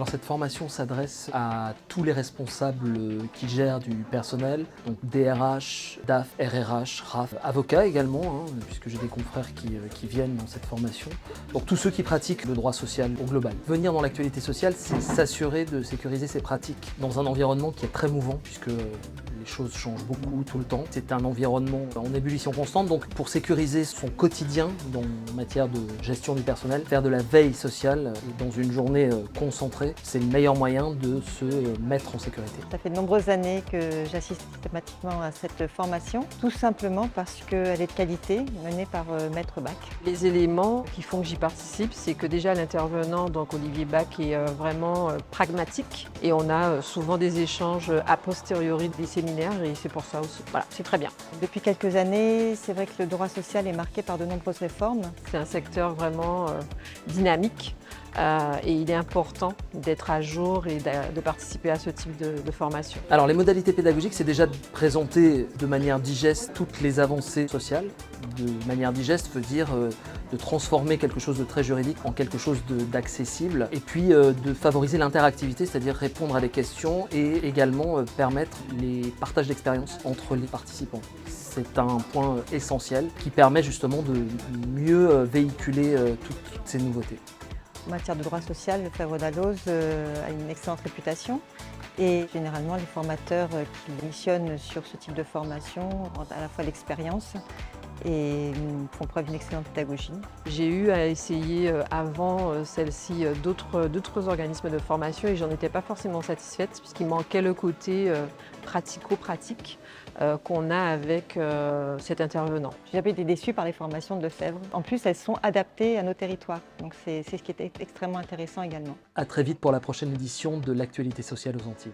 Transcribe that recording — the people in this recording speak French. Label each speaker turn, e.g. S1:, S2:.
S1: Alors cette formation s'adresse à tous les responsables qui gèrent du personnel, donc DRH, DAF, RRH, RAF, avocats également, puisque j'ai des confrères qui viennent dans cette formation. Donc tous ceux qui pratiquent le droit social au global. Venir dans l'actualité sociale, c'est s'assurer de sécuriser ses pratiques dans un environnement qui est très mouvant, puisque les choses changent beaucoup tout le temps. C'est un environnement en ébullition constante, donc pour sécuriser son quotidien en matière de gestion du personnel, faire de la veille sociale dans une journée concentrée, c'est le meilleur moyen de se mettre en sécurité.
S2: Ça fait de nombreuses années que j'assiste systématiquement à cette formation, tout simplement parce qu'elle est de qualité, menée par Maître Bach.
S3: Les éléments qui font que j'y participe, c'est que déjà l'intervenant, donc Olivier Bach, est vraiment pragmatique et on a souvent des échanges a posteriori des séminaires et c'est pour ça aussi. Voilà, c'est très bien.
S2: Depuis quelques années, c'est vrai que le droit social est marqué par de nombreuses réformes.
S3: C'est un secteur vraiment dynamique et il est important d'être à jour et de participer à ce type de formation.
S1: Alors les modalités pédagogiques, c'est déjà de présenter de manière digeste toutes les avancées sociales. De manière digeste veut dire de transformer quelque chose de très juridique en quelque chose d'accessible et puis de favoriser l'interactivité, c'est-à-dire répondre à des questions et également permettre les partages d'expériences entre les participants. C'est un point essentiel qui permet justement de mieux véhiculer toutes ces nouveautés.
S2: En matière de droit social, le Fèvre d'Alloz a une excellente réputation et généralement les formateurs qui missionnent sur ce type de formation ont à la fois l'expérience et font preuve d'une excellente pédagogie.
S3: J'ai eu à essayer avant celle-ci d'autres organismes de formation et j'en étais pas forcément satisfaite puisqu'il manquait le côté pratico-pratique qu'on a avec cet intervenant.
S2: J'ai jamais été déçue par les formations de Lefebvre. En plus, elles sont adaptées à nos territoires, donc c'est ce qui est extrêmement intéressant également.
S1: À très vite pour la prochaine édition de l'Actualité sociale aux Antilles.